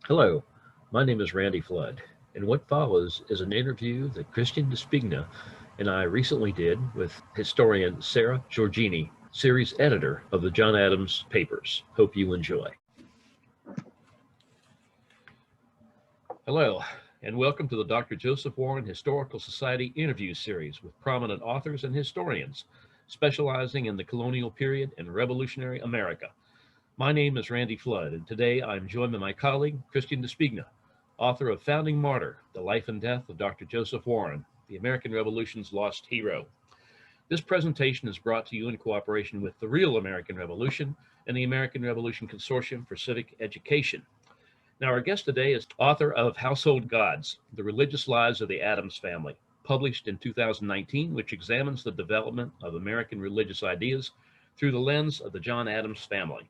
Hello, my name is Randy Flood, and what follows is an interview that Christian Despigna and I recently did with historian Sara Georgini, series editor of the John Adams Papers. Hope you enjoy. Hello, and welcome to the Dr. Joseph Warren Historical Society interview series with prominent authors and historians specializing in the colonial period and Revolutionary America. My name is Randy Flood, and today I'm joined by my colleague, Christian Despigna, author of Founding Martyr, The Life and Death of Dr. Joseph Warren, the American Revolution's Lost Hero. This presentation is brought to you in cooperation with the Real American Revolution and the American Revolution Consortium for Civic Education. Now, our guest today is author of Household Gods, The Religious Lives of the Adams Family, published in 2019, which examines the development of American religious ideas through the lens of the John Adams family.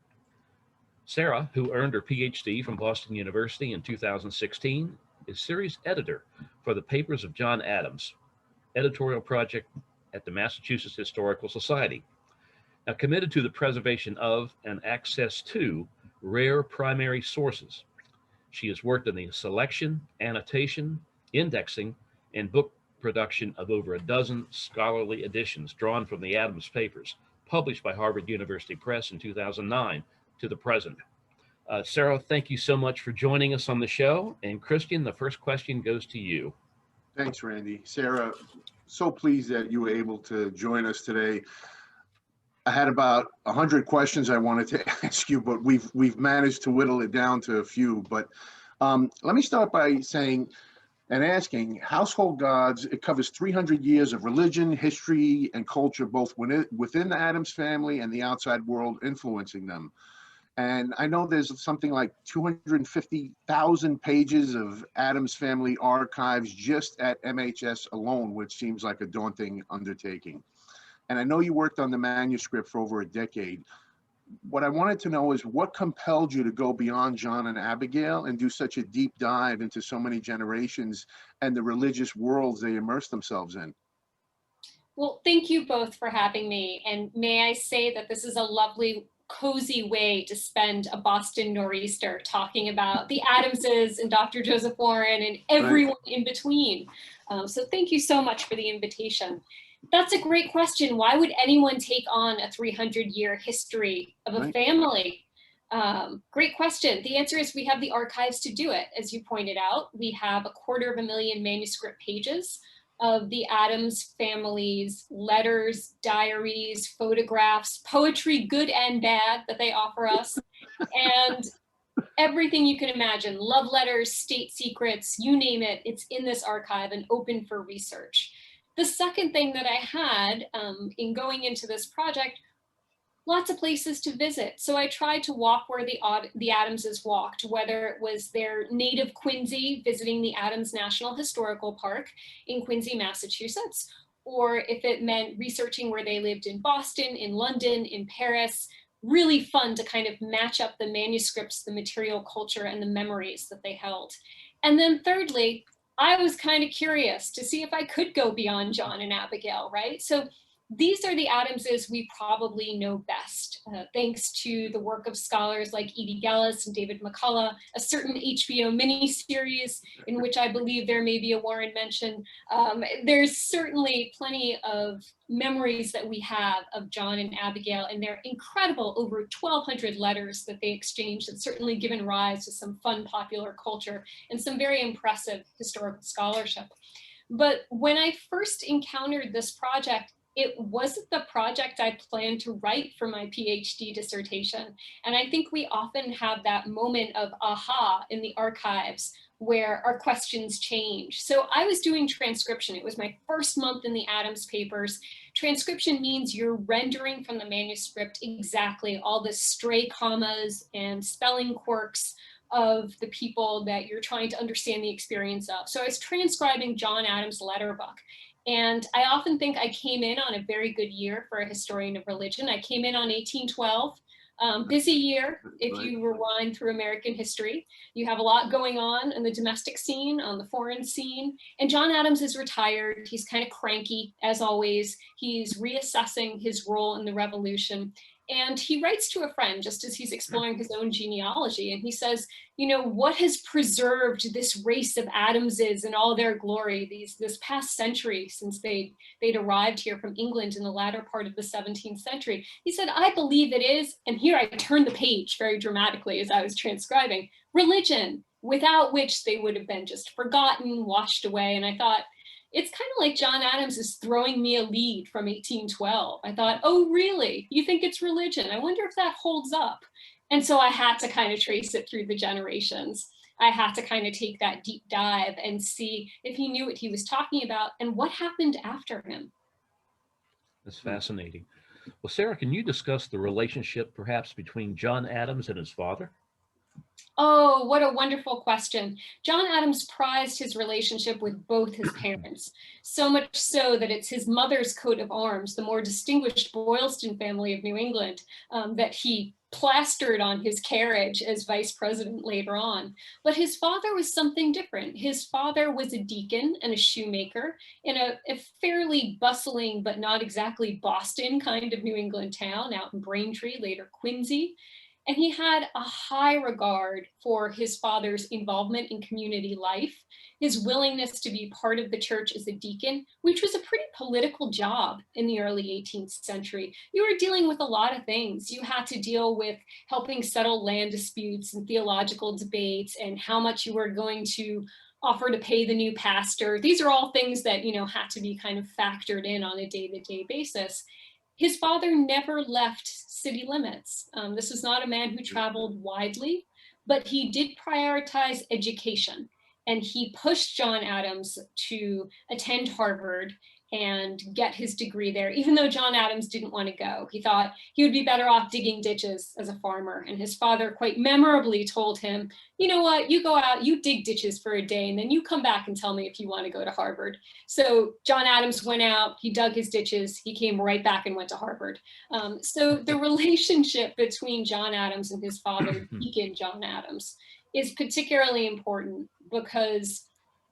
Sara, who earned her PhD from Boston University in 2016, is series editor for the Papers of John Adams, editorial project at the Massachusetts Historical Society. Now, committed to the preservation of and access to rare primary sources, she has worked on the selection, annotation, indexing, and book production of over a dozen scholarly editions drawn from the Adams Papers, published by Harvard University Press in 2009 to the present. Sara, thank you so much for joining us on the show. And Christian, the first question goes to you. Thanks, Randy. Sara, so pleased that you were able to join us today. I had about 100 questions I wanted to ask you, but we've managed to whittle it down to a few. But let me start by saying and asking, Household Gods, it covers 300 years of religion, history, and culture, both within the Adams family and the outside world influencing them. And I know there's something like 250,000 pages of Adams family archives just at MHS alone, which seems like a daunting undertaking. And I know you worked on the manuscript for over a decade. What I wanted to know is what compelled you to go beyond John and Abigail and do such a deep dive into so many generations and the religious worlds they immersed themselves in? Well, thank you both for having me. And may I say that this is a lovely, cozy way to spend a Boston nor'easter talking about the Adamses and Dr. Joseph Warren and everyone in between. So thank you so much for the invitation. That's a great question. Why would anyone take on a 300-year history of a family? Great question. The answer is we have the archives to do it. As you pointed out, we have 250,000 manuscript pages of the Adams family's letters, diaries, photographs, poetry, good and bad, that they offer us, and everything you can imagine, love letters, state secrets, you name it, it's in this archive and open for research. The second thing that I had in going into this project, lots of places to visit. So I tried to walk where the Adamses walked, whether it was their native Quincy, visiting the Adams National Historical Park in Quincy, Massachusetts, or if it meant researching where they lived in Boston, in London, in Paris. Really fun to kind of match up the manuscripts, the material culture, and the memories that they held. And then thirdly, I was kind of curious to see if I could go beyond John and Abigail, right? So these are the Adamses we probably know best, thanks to the work of scholars like Edie Gellis and David McCullough, a certain HBO miniseries in which I believe there may be a Warren mention. There's certainly plenty of memories that we have of John and Abigail and their incredible over 1,200 letters that they exchanged, and certainly given rise to some fun popular culture and some very impressive historical scholarship. But when I first encountered this project, it wasn't the project I planned to write for my PhD dissertation. And I think we often have that moment of aha in the archives where our questions change. So I was doing transcription. It was my first month in the Adams Papers. Transcription means you're rendering from the manuscript exactly all the stray commas and spelling quirks of the people that you're trying to understand the experience of. So I was transcribing John Adams' letter book. And I often think I came in on a very good year for a historian of religion. I came in on 1812, busy year if you rewind through American history. You have a lot going on in the domestic scene, on the foreign scene. And John Adams is retired. He's kind of cranky, as always. He's reassessing his role in the revolution. And he writes to a friend just as he's exploring his own genealogy. And he says, you know, what has preserved this race of Adamses in all their glory this past century since they'd arrived here from England in the latter part of the 17th century? He said, I believe it is, and here I turned the page very dramatically as I was transcribing, religion, without which they would have been just forgotten, washed away. And I thought, it's kind of like John Adams is throwing me a lead from 1812. I thought, oh, really? You think it's religion? I wonder if that holds up. And so I had to kind of trace it through the generations. I had to kind of take that deep dive and see if he knew what he was talking about and what happened after him. That's fascinating. Well, Sarah, can you discuss the relationship perhaps between John Adams and his father? Oh, what a wonderful question. John Adams prized his relationship with both his parents, so much so that it's his mother's coat of arms, the more distinguished Boylston family of New England, that he plastered on his carriage as vice president later on. But his father was something different. His father was a deacon and a shoemaker in a fairly bustling, but not exactly Boston kind of New England town out in Braintree, later Quincy. And he had a high regard for his father's involvement in community life, his willingness to be part of the church as a deacon, which was a pretty political job in the early 18th century. You were dealing with a lot of things. You had to deal with helping settle land disputes and theological debates and how much you were going to offer to pay the new pastor. These are all things that, you know, had to be kind of factored in on a day-to-day basis. His father never left city limits. This was not a man who traveled widely, but he did prioritize education. And he pushed John Adams to attend Harvard and get his degree there, even though John Adams didn't want to go. He thought he would be better off digging ditches as a farmer. And his father quite memorably told him, you know what, you go out, you dig ditches for a day, and then you come back and tell me if you want to go to Harvard. So John Adams went out, he dug his ditches, he came right back and went to Harvard. So the relationship between John Adams and his father, Deacon John Adams, is particularly important because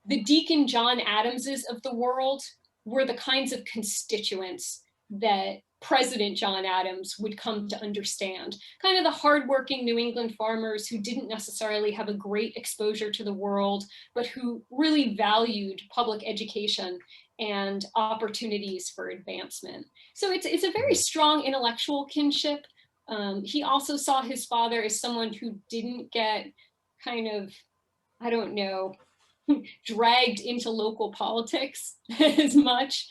the Deacon John Adamses of the world were the kinds of constituents that President John Adams would come to understand. Kind of the hardworking New England farmers who didn't necessarily have a great exposure to the world, but who really valued public education and opportunities for advancement. So it's a very strong intellectual kinship. He also saw his father as someone who didn't get kind of, I don't know, dragged into local politics as much.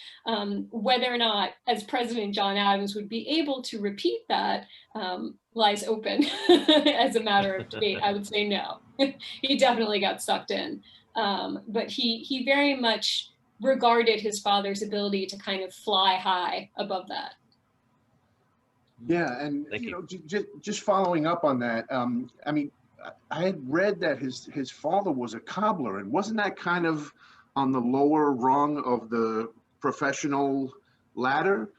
Whether or not, as President John Adams would be able to repeat that lies open as a matter of debate. I would say no. He definitely got sucked in. But he very much regarded his father's ability to kind of fly high above that. Yeah, and you know, just following up on that, I mean, I had read that his father was a cobbler, and wasn't that kind of on the lower rung of the professional ladder?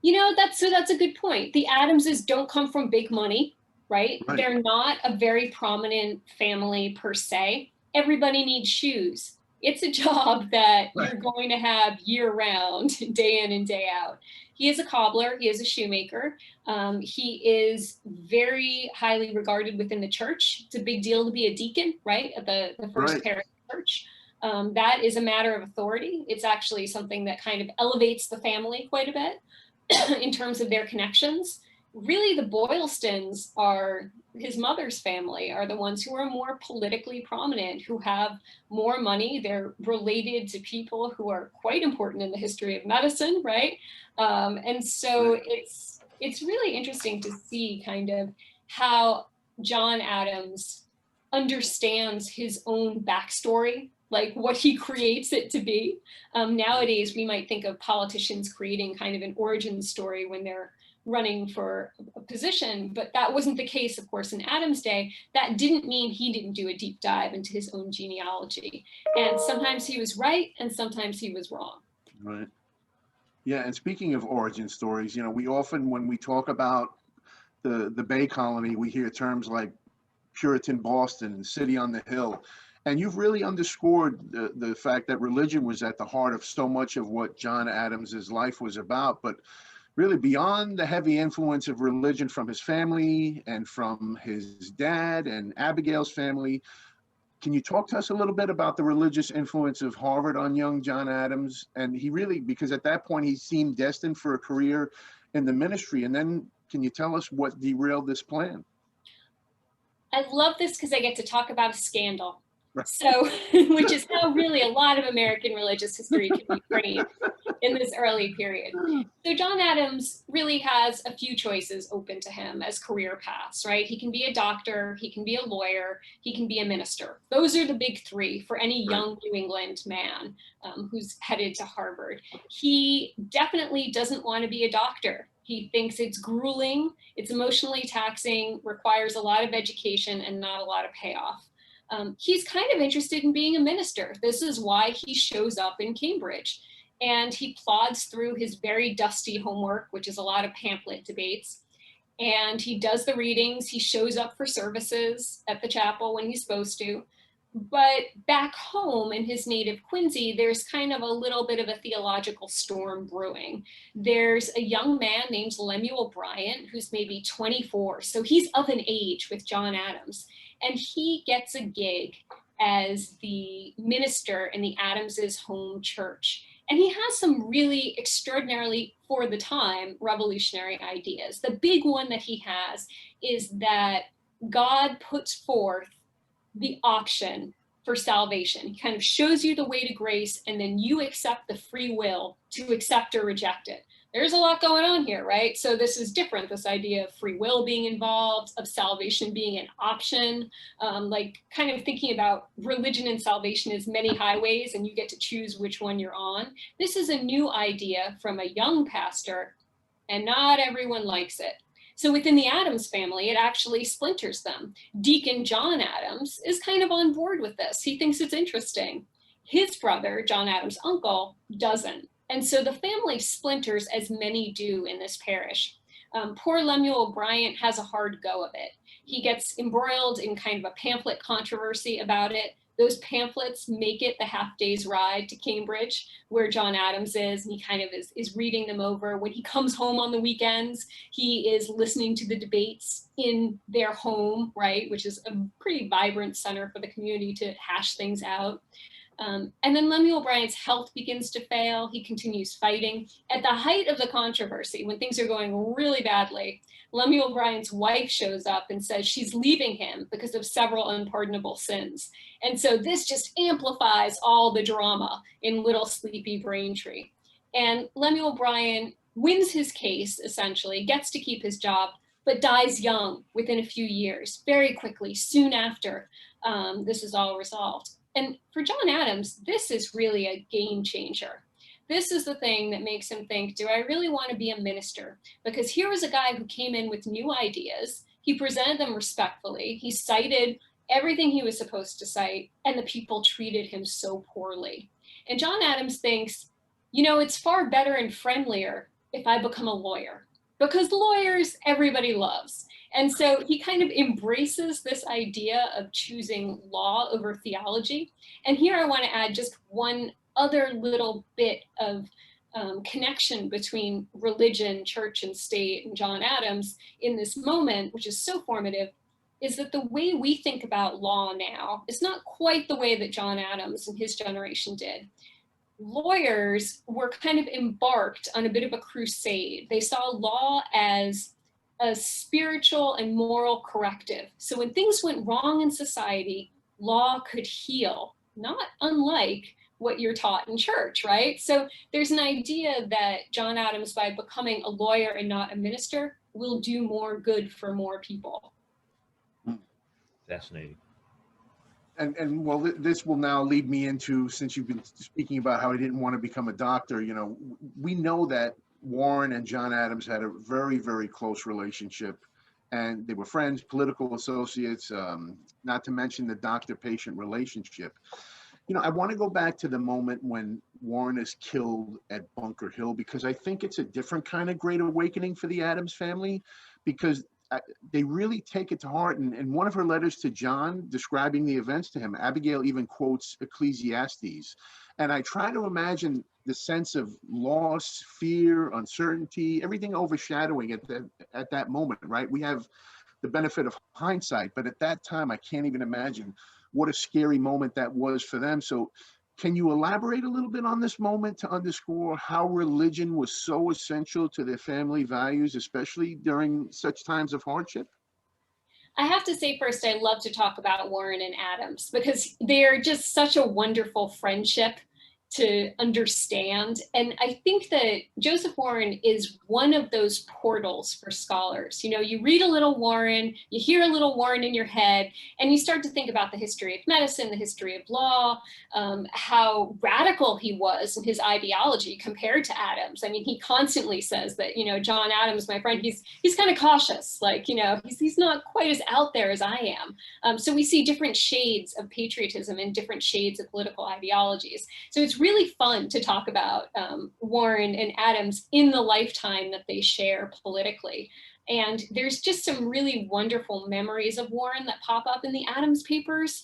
You know, that's a good point. The Adamses don't come from big money, right? They're not a very prominent family per se. Everybody needs shoes. It's a job that you're going to have year round, day in and day out. He is a cobbler, he is a shoemaker. He is very highly regarded within the church. It's a big deal to be a deacon, right? At the first parish church. That is a matter of authority. It's actually something that kind of elevates the family quite a bit in terms of their connections. Really, the Boylstons are his mother's family, are the ones who are more politically prominent, who have more money. They're related to people who are quite important in the history of medicine, right? And so it's really interesting to see kind of how John Adams understands his own backstory, like what he creates it to be. Nowadays, we might think of politicians creating kind of an origin story when they're running for a position, but that wasn't the case, of course, in Adams' day. That didn't mean he didn't do a deep dive into his own genealogy. And sometimes he was right, and sometimes he was wrong. Right. Yeah, and speaking of origin stories, you know, we often, when we talk about the Bay Colony, we hear terms like Puritan Boston and City on the Hill. And you've really underscored the fact that religion was at the heart of so much of what John Adams's life was about. But really beyond the heavy influence of religion from his family and from his dad and Abigail's family, can you talk to us a little bit about the religious influence of Harvard on young John Adams? And he really, because at that point he seemed destined for a career in the ministry. And then can you tell us what derailed this plan? I love this because I get to talk about a scandal. Right. So, which is how really a lot of American religious history can be framed in this early period. So John Adams really has a few choices open to him as career paths, right? He can be a doctor, he can be a lawyer, he can be a minister. Those are the big three for any young New England man who's headed to Harvard. He definitely doesn't want to be a doctor. He thinks it's grueling, it's emotionally taxing, requires a lot of education and not a lot of payoff. He's kind of interested in being a minister. This is why he shows up in Cambridge. And he plods through his very dusty homework, which is a lot of pamphlet debates. And he does the readings. He shows up for services at the chapel when he's supposed to. But back home in his native Quincy, there's kind of a little bit of a theological storm brewing. There's a young man named Lemuel Bryant, who's maybe 24. So he's of an age with John Adams. And he gets a gig as the minister in the Adamses' home church. And he has some really extraordinarily, for the time, revolutionary ideas. The big one that he has is that God puts forth the option for salvation. He kind of shows you the way to grace, and then you accept the free will to accept or reject it. There's a lot going on here, right? So this is different, this idea of free will being involved, of salvation being an option, like kind of thinking about religion and salvation as many highways and you get to choose which one you're on. This is a new idea from a young pastor, and not everyone likes it. So within the Adams family, it actually splinters them. Deacon John Adams is kind of on board with this. He thinks it's interesting. His brother, John Adams' uncle, doesn't. And so the family splinters, as many do in this parish. Poor Lemuel Bryant has a hard go of it. He gets embroiled in kind of a pamphlet controversy about it. Those pamphlets make it the half day's ride to Cambridge, where John Adams is, and he kind of is reading them over. When he comes home on the weekends, he is listening to the debates in their home, right, which is a pretty vibrant center for the community to hash things out. And then Lemuel Bryant's health begins to fail. He continues fighting. At the height of the controversy, when things are going really badly, Lemuel Bryant's wife shows up and says she's leaving him because of several unpardonable sins. And so this just amplifies all the drama in little sleepy Braintree. And Lemuel Bryant wins his case, essentially, gets to keep his job, but dies young within a few years, very quickly, soon after this is all resolved. And for John Adams, this is really a game changer. This is the thing that makes him think, do I really want to be a minister? Because here was a guy who came in with new ideas. He presented them respectfully. He cited everything he was supposed to cite, and the people treated him so poorly. And John Adams thinks, you know, it's far better and friendlier if I become a lawyer, because lawyers everybody loves. And so he kind of embraces this idea of choosing law over theology. And here I want to add just one other little bit of connection between religion, church, and state and John Adams in this moment, which is so formative, is that the way we think about law now is not quite the way that John Adams and his generation did. Lawyers were kind of embarked on a bit of a crusade. They saw law as a spiritual and moral corrective. So when things went wrong in society, law could heal, not unlike what you're taught in church, right? So there's an idea that John Adams, by becoming a lawyer and not a minister, will do more good for more people. Fascinating. And well, this will now lead me into, since you've been speaking about how he didn't want to become a doctor, you know, we know that Warren and John Adams had a very, very close relationship, and they were friends, political associates, not to mention the doctor-patient relationship. You know, I want to go back to the moment when Warren is killed at Bunker Hill, because I think it's a different kind of great awakening for the Adams family, because they really take it to heart. And in one of her letters to John describing the events to him, Abigail even quotes Ecclesiastes. And I try to imagine the sense of loss, fear, uncertainty, everything overshadowing at that moment, right? We have the benefit of hindsight, but at that time, I can't even imagine what a scary moment that was for them. So can you elaborate a little bit on this moment to underscore how religion was so essential to their family values, especially during such times of hardship? I have to say first, I love to talk about Warren and Adams because they're just such a wonderful friendship to understand. And I think that Joseph Warren is one of those portals for scholars. You know, you read a little Warren, you hear a little Warren in your head, and you start to think about the history of medicine, the history of law, how radical he was in his ideology compared to Adams. I mean, he constantly says that, you know, John Adams, my friend, he's kind of cautious, like, you know, he's not quite as out there as I am. So we see different shades of patriotism and different shades of political ideologies. So it's really fun to talk about Warren and Adams in the lifetime that they share politically. And there's just some really wonderful memories of Warren that pop up in the Adams papers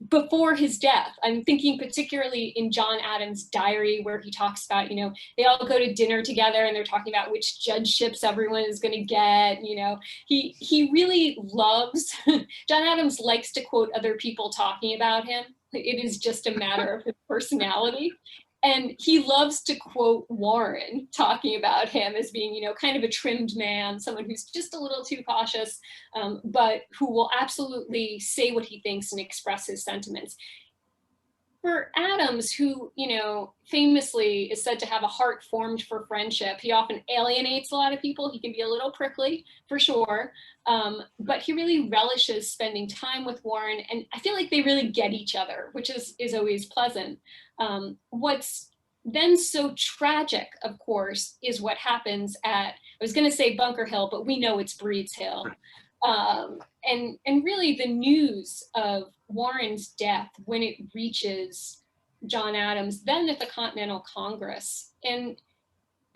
before his death. I'm thinking particularly in John Adams' diary, where he talks about, you know, they all go to dinner together and they're talking about which judgeships everyone is going to get. You know, he really loves, John Adams likes to quote other people talking about him. It is just a matter of his personality. And he loves to quote Warren talking about him as being, you know, kind of a trimmed man, someone who's just a little too cautious, but who will absolutely say what he thinks and express his sentiments. For Adams, who, you know, famously is said to have a heart formed for friendship, he often alienates a lot of people. He can be a little prickly, for sure, but he really relishes spending time with Warren, and I feel like they really get each other, which is always pleasant. What's then so tragic, of course, is what happens at, I was going to say Bunker Hill, but we know it's Breed's Hill. And really the news of Warren's death, when it reaches John Adams, then at the Continental Congress, and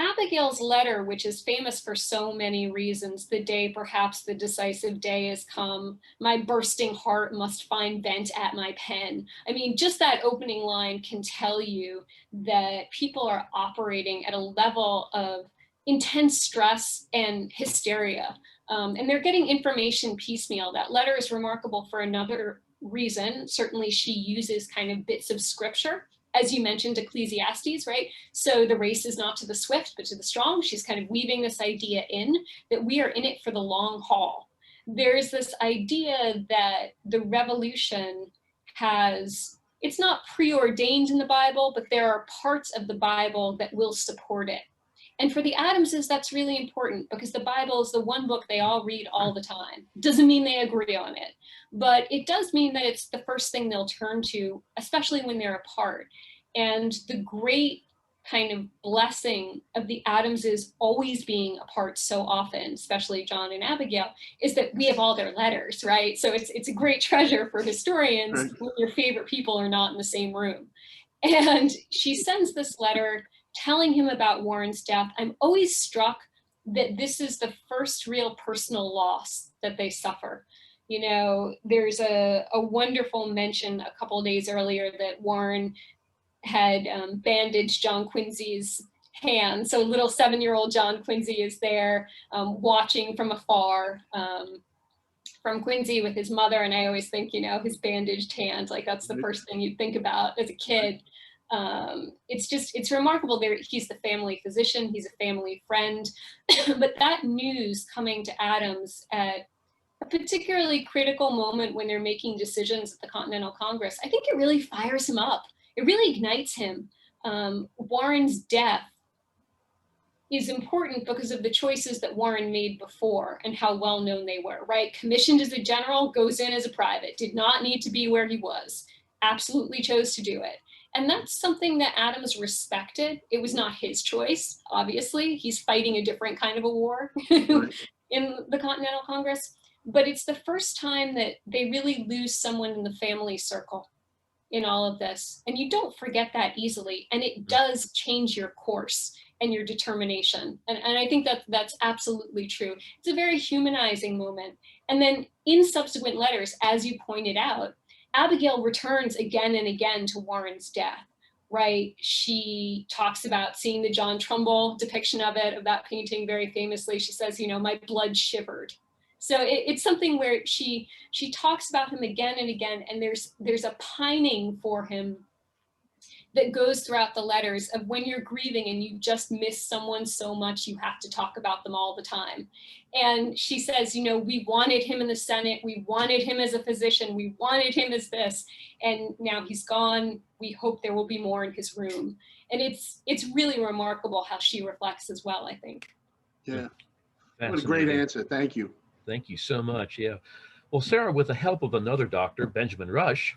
Abigail's letter, which is famous for so many reasons, the day, perhaps the decisive day has come, my bursting heart must find vent at my pen. I mean, just that opening line can tell you that people are operating at a level of intense stress and hysteria. And they're getting information piecemeal. That letter is remarkable for another reason. Certainly she uses kind of bits of scripture, as you mentioned, Ecclesiastes, right? So the race is not to the swift, but to the strong. She's kind of weaving this idea in that we are in it for the long haul. There's this idea that the revolution has, it's not preordained in the Bible, but there are parts of the Bible that will support it. And for the Adamses, that's really important because the Bible is the one book they all read all the time. Doesn't mean they agree on it, but it does mean that it's the first thing they'll turn to, especially when they're apart. And the great kind of blessing of the Adamses always being apart so often, especially John and Abigail, is that we have all their letters, right? So it's a great treasure for historians when your favorite people are not in the same room. And she sends this letter telling him about Warren's death. I'm always struck that this is the first real personal loss that they suffer. You know, there's a wonderful mention a couple of days earlier that Warren had bandaged John Quincy's hand. So little 7-year-old John Quincy is there watching from afar from Quincy with his mother. And I always think, you know, his bandaged hand, like that's the first thing you'd think about as a kid. It's remarkable. He's the family physician, he's a family friend, but that news coming to Adams at a particularly critical moment when they're making decisions at the Continental Congress, I think it really fires him up. It really ignites him. Warren's death is important because of the choices that Warren made before and how well known they were, right? Commissioned as a general, goes in as a private, did not need to be where he was, absolutely chose to do it. And that's something that Adams respected. It was not his choice, obviously. He's fighting a different kind of a war in the Continental Congress. But it's the first time that they really lose someone in the family circle in all of this. And you don't forget that easily. And it does change your course and your determination. And I think that that's absolutely true. It's a very humanizing moment. And then in subsequent letters, as you pointed out, Abigail returns again and again to Warren's death, right? She talks about seeing the John Trumbull depiction of that painting very famously. She says, you know, my blood shivered. So it's something where she talks about him again and again, and there's a pining for him that goes throughout the letters of when you're grieving and you just miss someone so much, you have to talk about them all the time. And she says, you know, we wanted him in the Senate, we wanted him as a physician, we wanted him as this, and now he's gone. We hope there will be more in his room. And it's really remarkable how she reflects as well, I think. Yeah. What a great answer. Thank you. Thank you so much. Yeah. Well, Sarah, with the help of another doctor, Benjamin Rush,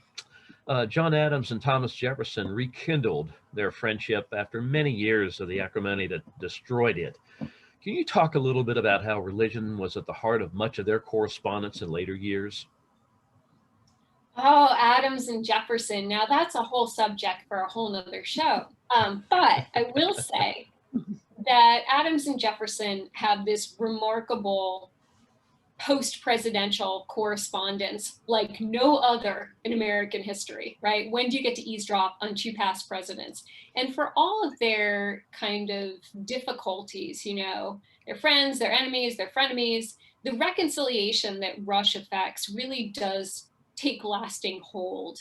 John Adams and Thomas Jefferson rekindled their friendship after many years of the acrimony that destroyed it. Can you talk a little bit about how religion was at the heart of much of their correspondence in later years? Oh, Adams and Jefferson. Now that's a whole subject for a whole nother show. But I will say that Adams and Jefferson have this remarkable post-presidential correspondence like no other in American history, right? When do you get to eavesdrop on two past presidents? And for all of their kind of difficulties, you know, their friends, their enemies, their frenemies, the reconciliation that Rush affects really does take lasting hold.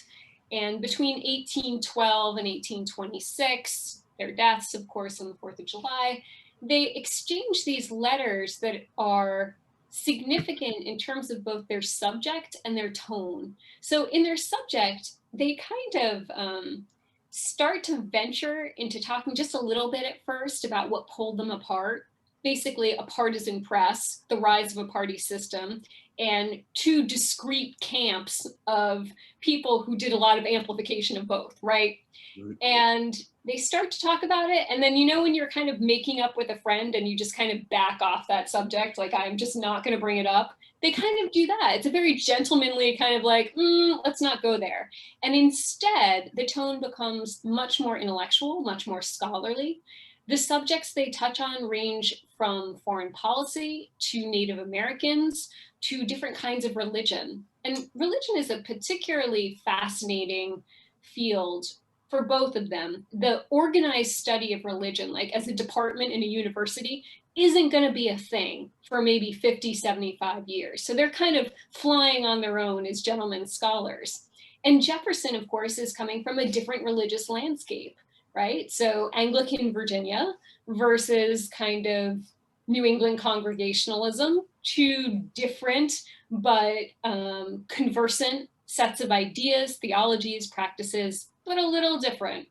And between 1812 and 1826, their deaths, of course, on the 4th of July, they exchange these letters that are significant in terms of both their subject and their tone. So in their subject, they kind of start to venture into talking just a little bit at first about what pulled them apart, basically a partisan press, the rise of a party system, and two discrete camps of people who did a lot of amplification of both, right? And they start to talk about it. And then, you know, when you're kind of making up with a friend and you just kind of back off that subject, like, I'm just not going to bring it up. They kind of do that. It's a very gentlemanly kind of like, let's not go there. And instead, the tone becomes much more intellectual, much more scholarly. The subjects they touch on range from foreign policy to Native Americans to different kinds of religion. And religion is a particularly fascinating field for both of them. The organized study of religion, like as a department in a university, isn't going to be a thing for maybe 50, 75 years. So they're kind of flying on their own as gentlemen scholars. And Jefferson, of course, is coming from a different religious landscape, right? So Anglican Virginia versus kind of New England Congregationalism, two different but conversant sets of ideas, theologies, practices, but a little different,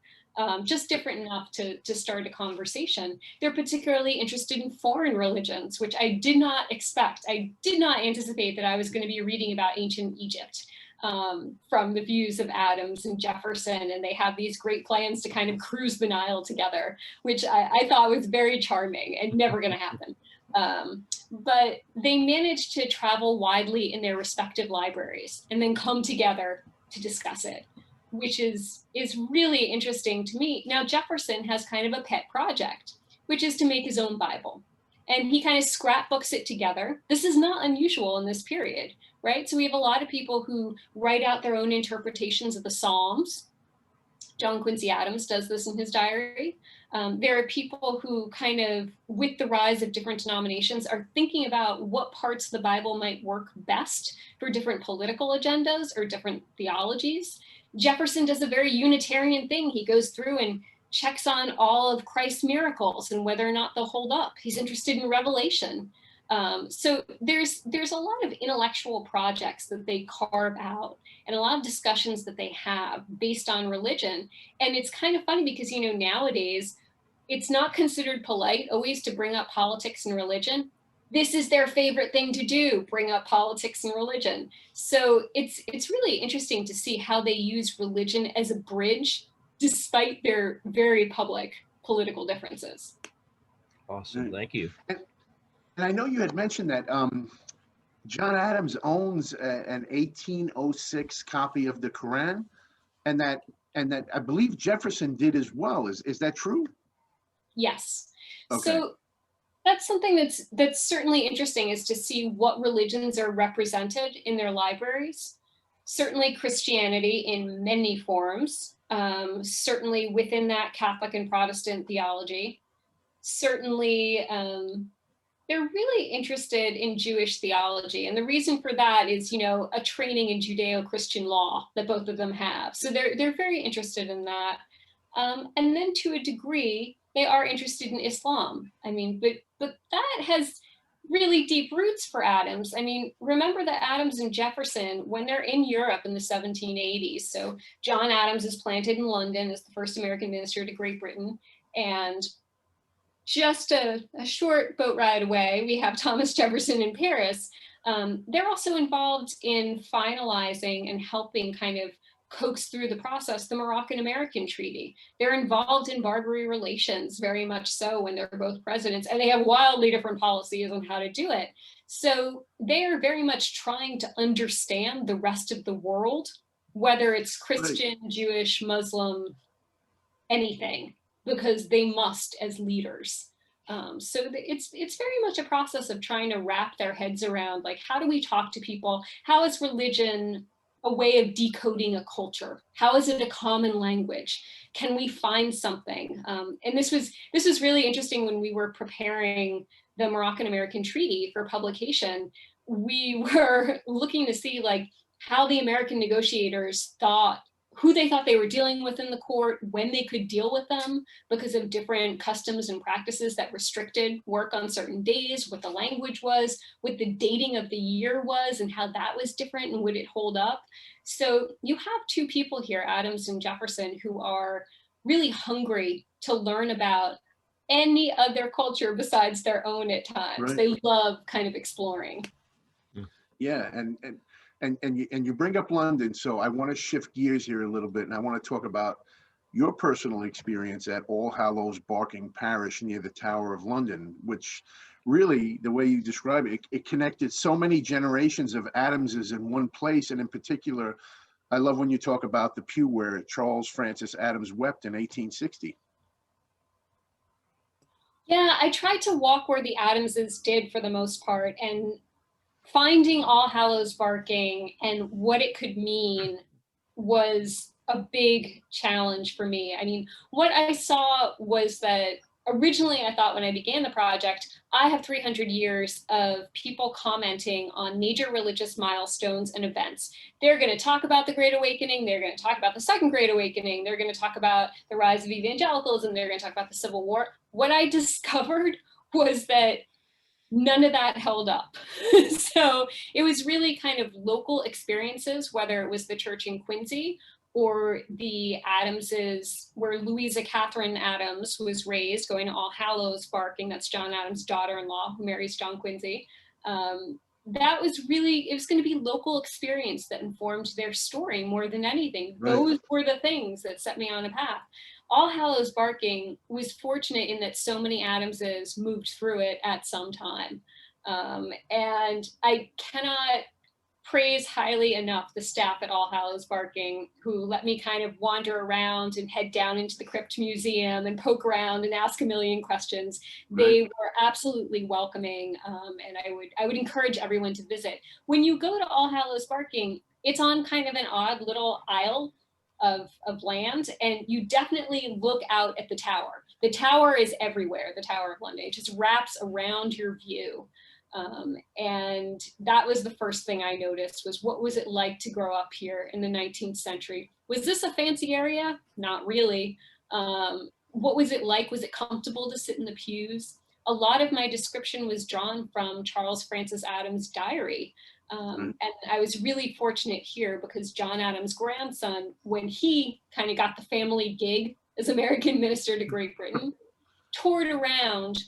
just different enough to start a conversation. They're particularly interested in foreign religions, which I did not expect. I did not anticipate that I was going to be reading about ancient Egypt from the views of Adams and Jefferson, and they have these great plans to kind of cruise the Nile together, which I thought was very charming and never going to happen. But they managed to travel widely in their respective libraries and then come together to discuss it, which is really interesting to me. Now, Jefferson has kind of a pet project, which is to make his own Bible. And he kind of scrapbooks it together. This is not unusual in this period, right? So we have a lot of people who write out their own interpretations of the Psalms. John Quincy Adams does this in his diary. There are people who kind of, with the rise of different denominations, are thinking about what parts of the Bible might work best for different political agendas or different theologies. Jefferson does a very Unitarian thing. He goes through and checks on all of Christ's miracles and whether or not they'll hold up. He's interested in Revelation. So there's a lot of intellectual projects that they carve out and a lot of discussions that they have based on religion. And it's kind of funny because, you know, nowadays, it's not considered polite always to bring up politics and religion. This is their favorite thing to do, bring up politics and religion. So it's really interesting to see how they use religion as a bridge, despite their very public political differences. Awesome, thank you. And I know you had mentioned that John Adams owns an 1806 copy of the Quran, and that I believe Jefferson did as well. Is that true? Yes. Okay. So that's something that's certainly interesting, is to see what religions are represented in their libraries. Certainly Christianity in many forms, certainly within that Catholic and Protestant theology. Certainly, they're really interested in Jewish theology. And the reason for that is, you know, a training in Judeo-Christian law that both of them have. So they're very interested in that. And then to a degree, they are interested in Islam. I mean, but that has really deep roots for Adams. I mean, remember that Adams and Jefferson, when they're in Europe in the 1780s, so John Adams is planted in London as the first American minister to Great Britain, and just a short boat ride away, we have Thomas Jefferson in Paris. They're also involved in finalizing and helping kind of coax through the process the Moroccan-American Treaty. They're involved in Barbary relations, very much so, when they're both presidents, and they have wildly different policies on how to do it. So they are very much trying to understand the rest of the world, whether it's Christian, right, Jewish, Muslim, anything, because they must as leaders. So it's very much a process of trying to wrap their heads around, like, how do we talk to people? How is religion a way of decoding a culture? How is it a common language? Can we find something? And this was really interesting when we were preparing the Moroccan-American Treaty for publication. We were looking to see, like, how the American negotiators thought, who they thought they were dealing with in the court, when they could deal with them because of different customs and practices that restricted work on certain days, what the language was, what the dating of the year was, and how that was different and would it hold up. So you have two people here, Adams and Jefferson, who are really hungry to learn about any other culture besides their own at times. Right. They love kind of exploring. Yeah, and you bring up London, so I want to shift gears here a little bit, and I want to talk about your personal experience at All Hallows Barking Parish near the Tower of London, which really, the way you describe it, it connected so many generations of Adamses in one place. And in particular, I love when you talk about the pew where Charles Francis Adams wept in 1860. Yeah, I tried to walk where the Adamses did for the most part, and finding All Hallows Barking and what it could mean was a big challenge for me. I mean, what I saw was that originally I thought when I began the project, I have 300 years of people commenting on major religious milestones and events. They're going to talk about the Great Awakening. They're going to talk about the Second Great Awakening. They're going to talk about the rise of evangelicals, and they're going to talk about the Civil War. What I discovered was that none of that held up. So it was really kind of local experiences, whether it was the church in Quincy or the Adamses, where Louisa Catherine Adams was raised, going to All Hallows Barking. That's John Adams' daughter-in-law, who marries John Quincy. That was really, it was going to be local experience that informed their story more than anything. Right. Those were the things that set me on a path. All Hallows Barking was fortunate in that so many Adamses moved through it at some time. And I cannot praise highly enough the staff at All Hallows Barking, who let me kind of wander around and head down into the Crypt Museum and poke around and ask a million questions. Right. They were absolutely welcoming, and I would encourage everyone to visit. When you go to All Hallows Barking, it's on kind of an odd little isle of land, and you definitely look out at the tower. The tower is everywhere, the Tower of London. It just wraps around your view. And that was the first thing I noticed, was what was it like to grow up here in the 19th century? Was this a fancy area? Not really. What was it like? Was it comfortable to sit in the pews? A lot of my description was drawn from Charles Francis Adams' diary. And I was really fortunate here because John Adams' grandson, when he kind of got the family gig as American minister to Great Britain, toured around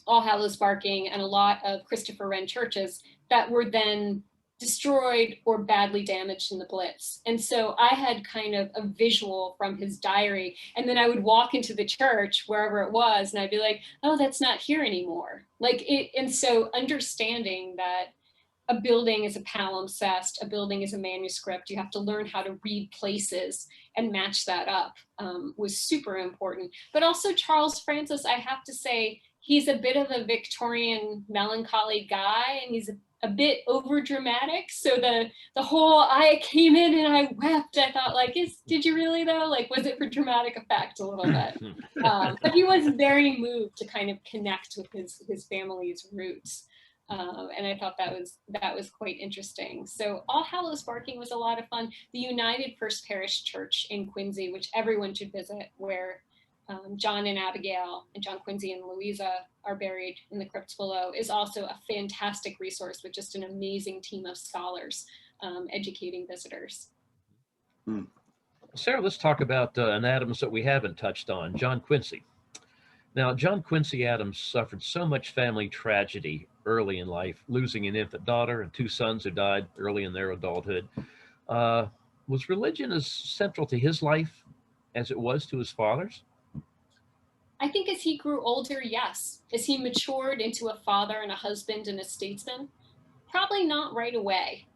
All Hallows Barking and a lot of Christopher Wren churches that were then destroyed or badly damaged in the Blitz. And so I had kind of a visual from his diary, and then I would walk into the church, wherever it was, and I'd be like, oh, that's not here anymore. Like it, and so understanding that a building is a palimpsest, a building is a manuscript, you have to learn how to read places and match that up, was super important. But also Charles Francis, I have to say, he's a bit of a Victorian melancholy guy, and he's a a bit over dramatic. So the whole I came in and I wept, I thought like, did you really though? Like, was it for dramatic effect a little bit? But he was very moved to kind of connect with his family's roots. And I thought that was quite interesting. So All Hallows Barking was a lot of fun. The United First Parish Church in Quincy, which everyone should visit, where John and Abigail and John Quincy and Louisa are buried in the crypts below, is also a fantastic resource with just an amazing team of scholars educating visitors. Sarah, let's talk about an Adams that we haven't touched on, John Quincy. Now, John Quincy Adams suffered so much family tragedy early in life, losing an infant daughter and 2 sons who died early in their adulthood. Was religion as central to his life as it was to his father's? I think as he grew older, yes. As he matured into a father and a husband and a statesman, probably not right away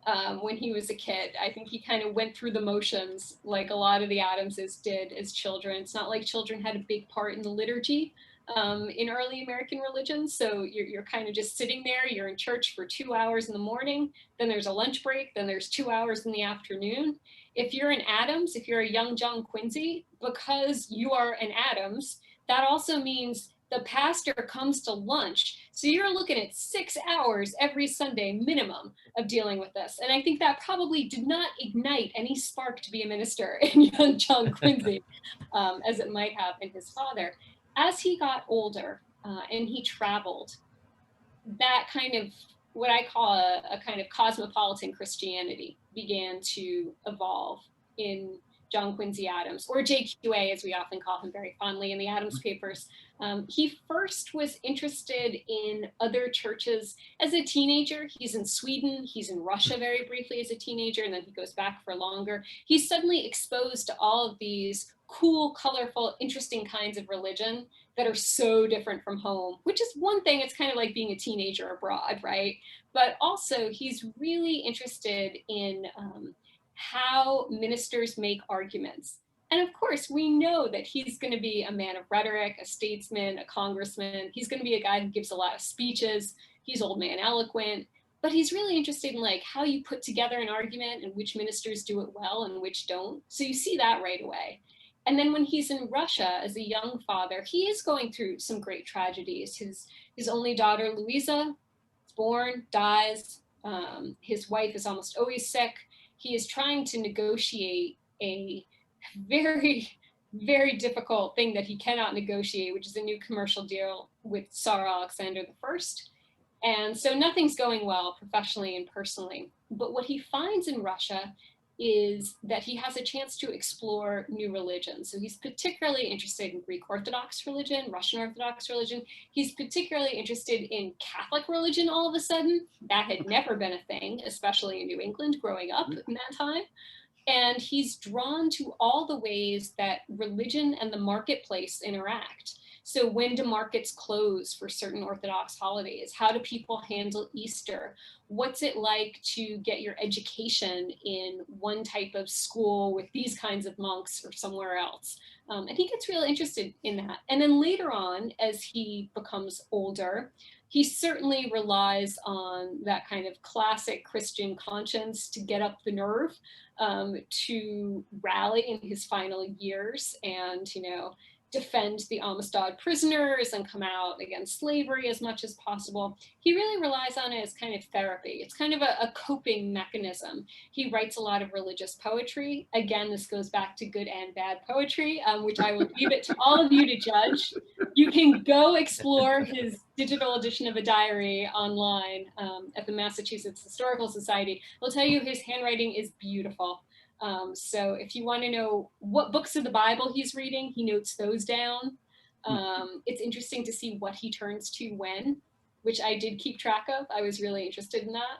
when he was a kid. I think he kind of went through the motions like a lot of the Adamses did as children. It's not like children had a big part in the liturgy in early American religion. So you're kind of just sitting there, you're in church for 2 hours in the morning, then there's a lunch break, then there's 2 hours in the afternoon. If you're an Adams, if you're a young John Quincy, because you are an Adams, that also means the pastor comes to lunch. So you're looking at 6 hours every Sunday minimum of dealing with this. And I think that probably did not ignite any spark to be a minister in young John Quincy, as it might have in his father. As he got older and he traveled, that kind of what I call a kind of cosmopolitan Christianity began to evolve in John Quincy Adams, or JQA, as we often call him very fondly in the Adams papers. He first was interested in other churches as a teenager. He's in Sweden, he's in Russia very briefly as a teenager, and then he goes back for longer. He's suddenly exposed to all of these cool, colorful, interesting kinds of religion that are so different from home, which is one thing. It's kind of like being a teenager abroad, right? But also he's really interested in how ministers make arguments. And of course, we know that he's going to be a man of rhetoric, a statesman, a congressman. He's going to be a guy who gives a lot of speeches. He's old man eloquent, but he's really interested in like how you put together an argument and which ministers do it well and which don't. So you see that right away. And then when he's in Russia as a young father, he is going through some great tragedies. His only daughter, Louisa, is born, dies. His wife is almost always sick. He is trying to negotiate a very, very difficult thing that he cannot negotiate, which is a new commercial deal with Tsar Alexander I. And so nothing's going well professionally and personally. But what he finds in Russia is that he has a chance to explore new religions. So he's particularly interested in Greek Orthodox religion, Russian Orthodox religion. He's particularly interested in Catholic religion all of a sudden. That had never been a thing, especially in New England growing up in that time. And he's drawn to all the ways that religion and the marketplace interact. So when do markets close for certain Orthodox holidays? How do people handle Easter? What's it like to get your education in one type of school with these kinds of monks or somewhere else? And he gets real interested in that. And then later on, as he becomes older, he certainly relies on that kind of classic Christian conscience to get up the nerve to rally in his final years and, defend the Amistad prisoners and come out against slavery as much as possible. He really relies on it as kind of therapy. It's kind of a coping mechanism. He writes a lot of religious poetry. Again, this goes back to good and bad poetry, which I will leave it to all of you to judge. You can go explore his digital edition of a diary online at the Massachusetts Historical Society. They'll tell you his handwriting is beautiful. So if you want to know what books of the Bible he's reading, he notes those down. It's interesting to see what he turns to when, which I did keep track of. I was really interested in that.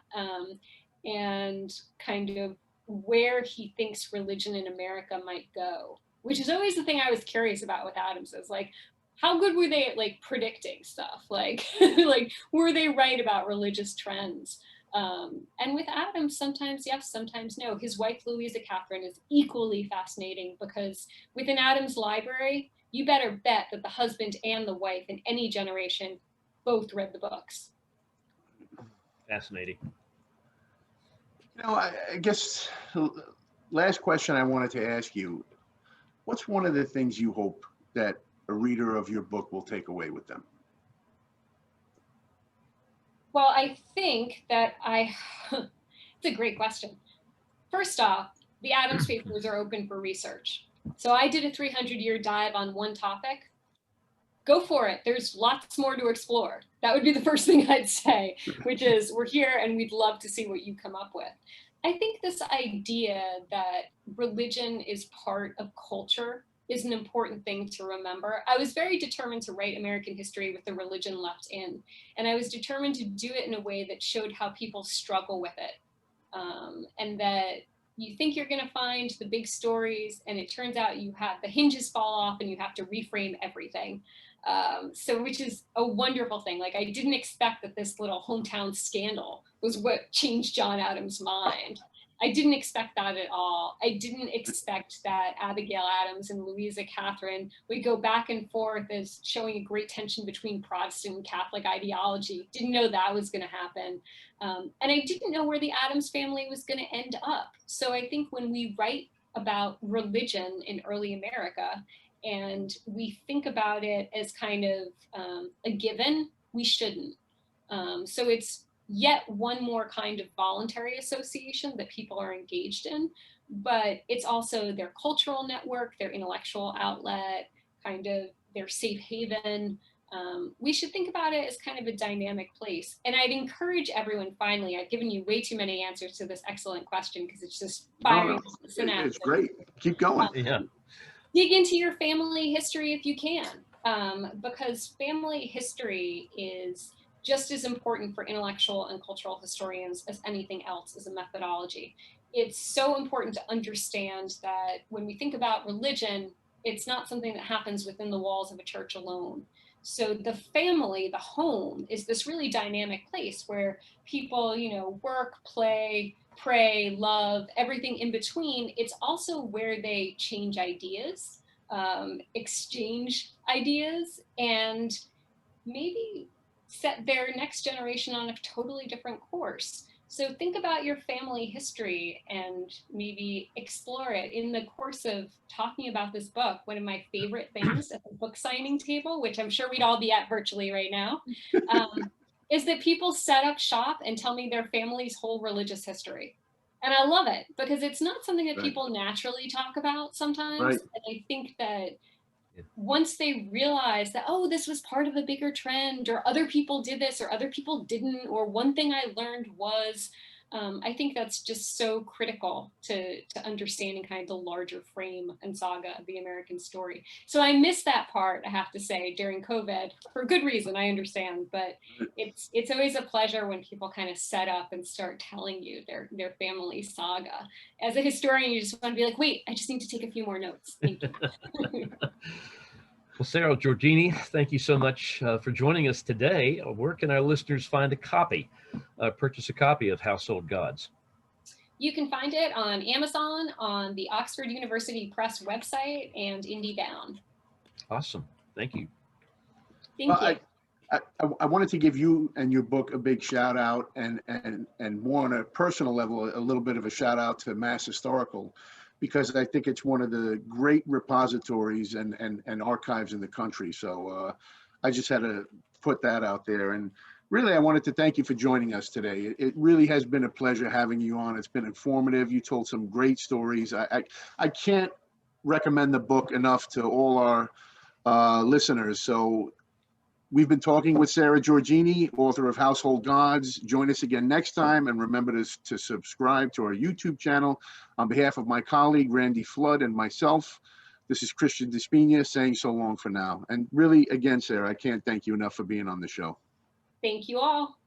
And kind of where he thinks religion in America might go, which is always the thing I was curious about with Adams, is like, how good were they at like predicting stuff? Like, like were they right about religious trends? And with Adams, sometimes yes, sometimes no. His wife, Louisa Catherine, is equally fascinating because within Adams' library, you better bet that the husband and the wife in any generation both read the books. Fascinating. I guess last question I wanted to ask you, what's one of the things you hope that a reader of your book will take away with them? Well, I think that it's a great question. First off, the Adams papers are open for research. So I did a 300-year dive on one topic. Go for it. There's lots more to explore. That would be the first thing I'd say, which is we're here and we'd love to see what you come up with. I think this idea that religion is part of culture is an important thing to remember. I was very determined to write American history with the religion left in, and I was determined to do it in a way that showed how people struggle with it. And that you think you're going to find the big stories, and it turns out you have the hinges fall off and you have to reframe everything. So which is a wonderful thing. Like, I didn't expect that this little hometown scandal was what changed John Adams' mind. I didn't expect that at all. I didn't expect that Abigail Adams and Louisa Catherine would go back and forth as showing a great tension between Protestant and Catholic ideology. Didn't know that was going to happen. And I didn't know where the Adams family was going to end up. So I think when we write about religion in early America and we think about it as kind of a given, we shouldn't. So it's yet one more kind of voluntary association that people are engaged in, but it's also their cultural network, their intellectual outlet, kind of their safe haven. We should think about it as kind of a dynamic place. And I'd encourage everyone, finally, I've given you way too many answers to this excellent question because it's just firing the synapses. It's great. Keep going. Yeah. Dig into your family history if you can, because family history is just as important for intellectual and cultural historians as anything else as a methodology. It's so important to understand that when we think about religion, it's not something that happens within the walls of a church alone. So the family, the home, is this really dynamic place where people, work, play, pray, love, everything in between. It's also where they change ideas, exchange ideas, and maybe set their next generation on a totally different course. So think about your family history and maybe explore it. In the course of talking about this book, one of my favorite things at the book signing table, which I'm sure we'd all be at virtually right now, is that people set up shop and tell me their family's whole religious history. And I love it because it's not something that people naturally talk about sometimes. Right. And I think that once they realize that, oh, this was part of a bigger trend, or other people did this, or other people didn't, or one thing I learned was, I think that's just so critical to understanding kind of the larger frame and saga of the American story. So I missed that part, I have to say, during COVID, for good reason, I understand, but it's always a pleasure when people kind of set up and start telling you their family saga. As a historian, you just want to be like, wait, I just need to take a few more notes. Thank you. Well, Sara Georgini, thank you so much for joining us today. Where can our listeners find a copy, purchase a copy of Household Gods? You can find it on Amazon, on the Oxford University Press website, and IndieBound. Awesome. Thank you. Thank you. I wanted to give you and your book a big shout out, and more on a personal level, a little bit of a shout out to Mass Historical, because I think it's one of the great repositories and archives in the country. So I just had to put that out there. And really, I wanted to thank you for joining us today. It really has been a pleasure having you on. It's been informative. You told some great stories. I can't recommend the book enough to all our listeners. So we've been talking with Sara Georgini, author of Household Gods. Join us again next time, and remember to subscribe to our YouTube channel. On behalf of my colleague, Randy Flood, and myself, this is Christian Despina saying so long for now. And really, again, Sara, I can't thank you enough for being on the show. Thank you all.